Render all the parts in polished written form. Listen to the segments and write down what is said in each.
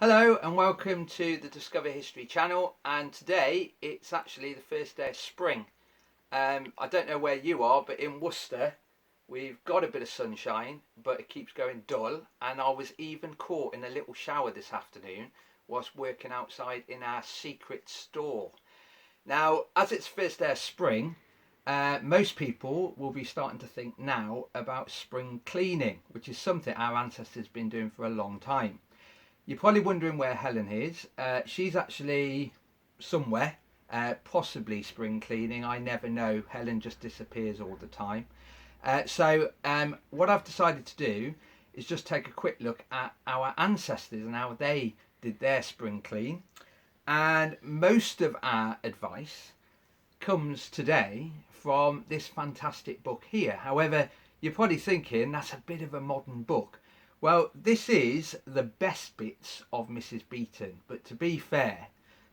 Hello and welcome to the Discover History channel, and today it's actually the first day of spring. I don't know where you are, but in Worcester we've got a bit of sunshine, but it keeps going dull, and I was even caught in a little shower this afternoon whilst working outside in our secret store. Now, as it's first day of spring, most people will be starting to think now about spring cleaning, which is something our ancestors have been doing for a long time. You're probably wondering where Helen is. She's actually somewhere, possibly spring cleaning. I never know. Helen just disappears all the time. So what I've decided to do is just take a quick look at our ancestors and how they did their spring clean. And most of our advice comes today from this fantastic book here. However, you're probably thinking that's a bit of a modern book. Well, this is the best bits of Mrs. Beeton, but to be fair,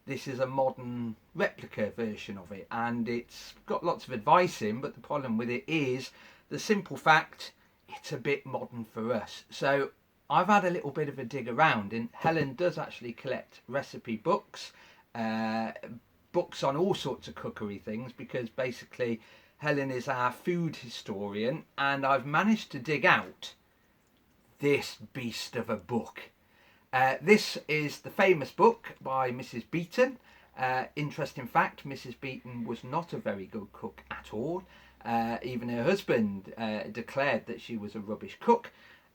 this is a modern replica version of it, and it's got lots of advice in, but the problem with it is the simple fact it's a bit modern for us. So I've had a little bit of a dig around, and Helen does actually collect recipe books, books on all sorts of cookery things, because basically Helen is our food historian, and I've managed to dig out this beast of a book. This is the famous book by Mrs. Beeton. Interesting fact, Mrs. Beeton was not a very good cook at all. Even her husband declared that she was a rubbish cook.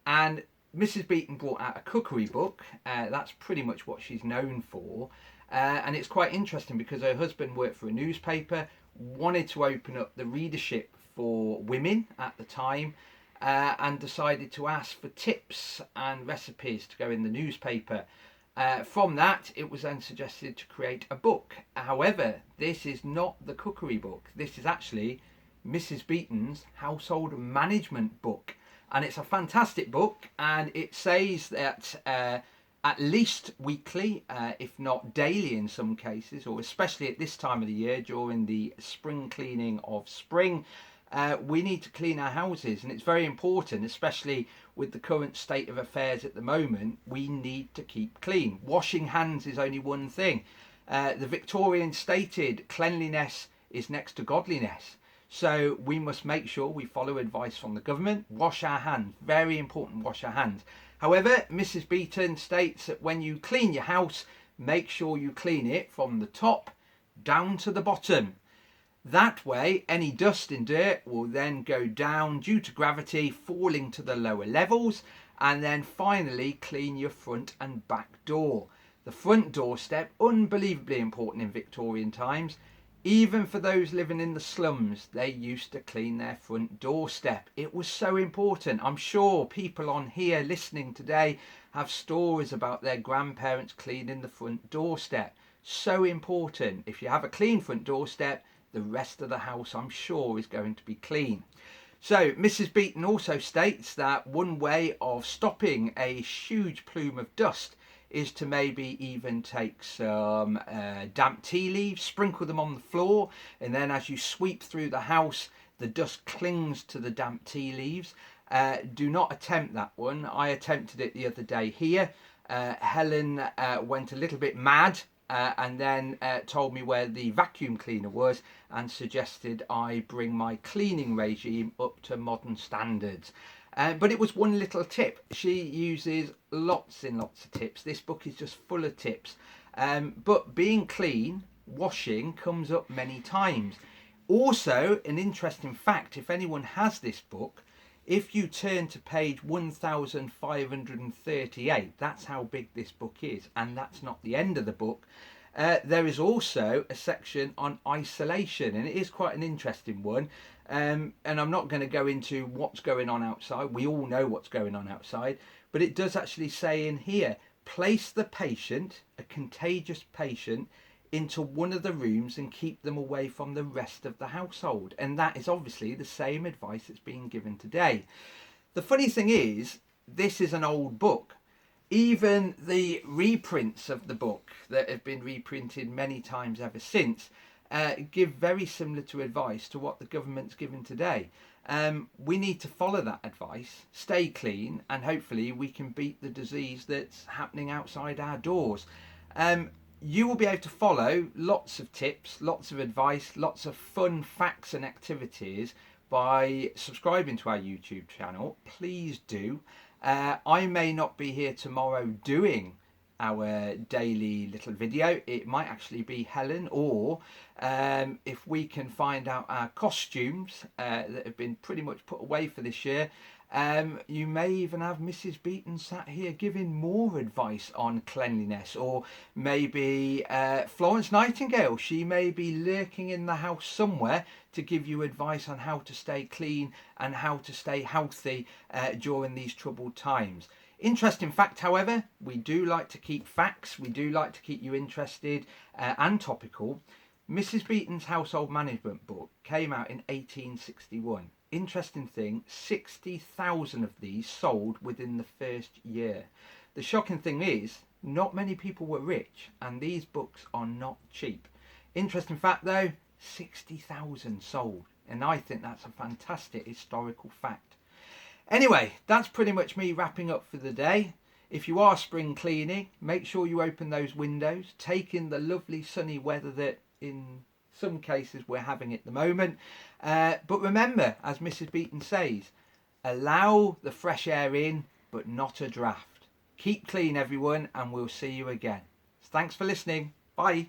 And Mrs. Beeton brought out a cookery book. That's pretty much what she's known for. And it's quite interesting because her husband worked for a newspaper, wanted to open up the readership for women at the time, and decided to ask for tips and recipes to go in the newspaper. From that, it was then suggested to create a book. However, this is not the cookery book. This is actually Mrs. Beeton's household management book. And it's a fantastic book, and it says that at least weekly, if not daily in some cases, or especially at this time of the year during the spring cleaning of spring, we need to clean our houses, and it's very important, especially with the current state of affairs at the moment. We need to keep clean. Washing hands is only one thing. The Victorians stated cleanliness is next to godliness. So we must make sure we follow advice from the government. Wash our hands. Very important, wash our hands. However, Mrs. Beeton states that when you clean your house, make sure you clean it from the top down to the bottom. That way, any dust and dirt will then go down due to gravity, falling to the lower levels, and then finally clean your front and back door. The front doorstep, unbelievably important in Victorian times. Even for those living in the slums, they used to clean their front doorstep. It was so important. I'm sure people on here listening today have stories about their grandparents cleaning the front doorstep. So important. If you have a clean front doorstep, the rest of the house, I'm sure, is going to be clean. So Mrs. Beeton also states that one way of stopping a huge plume of dust is to maybe even take some damp tea leaves, sprinkle them on the floor, and then as you sweep through the house, the dust clings to the damp tea leaves. Do not attempt that one. I attempted it the other day here. Helen went a little bit mad, and then told me where the vacuum cleaner was and suggested I bring my cleaning regime up to modern standards. But it was one little tip. She uses lots and lots of tips. This book is just full of tips. But being clean, washing, comes up many times. Also, an interesting fact, if anyone has this book, if you turn to page 1538, that's how big this book is, and that's not the end of the book. There is also a section on isolation, and it is quite an interesting one. And I'm not going to go into what's going on outside. We all know what's going on outside, but it does actually say in here, place the patient, a contagious patient, into one of the rooms and keep them away from the rest of the household. And that is obviously the same advice that's being given today. The funny thing is, this is an old book. Even the reprints of the book that have been reprinted many times ever since give very similar to advice to what the government's given today. We need to follow that advice, stay clean, and hopefully we can beat the disease that's happening outside our doors. You will be able to follow lots of tips, lots of advice, lots of fun facts and activities by subscribing to our YouTube channel. Please do. I may not be here tomorrow doing our daily little video. It might actually be Helen, or if we can find out our costumes that have been pretty much put away for this year, you may even have Mrs. Beaton sat here giving more advice on cleanliness, or maybe Florence Nightingale, she may be lurking in the house somewhere to give you advice on how to stay clean and how to stay healthy during these troubled times. Interesting fact, however, we do like to keep facts, we do like to keep you interested and topical. Mrs. Beaton's household management book came out in 1861. Interesting thing, 60,000 of these sold within the first year. The shocking thing is, not many people were rich, and these books are not cheap. Interesting fact though, 60,000 sold, and I think that's a fantastic historical fact. Anyway, that's pretty much me wrapping up for the day. If you are spring cleaning, make sure you open those windows, take in the lovely sunny weather that in some cases we're having at the moment. But remember, as Mrs. Beaton says, allow the fresh air in, but not a draft. Keep clean, everyone, and we'll see you again. Thanks for listening. Bye.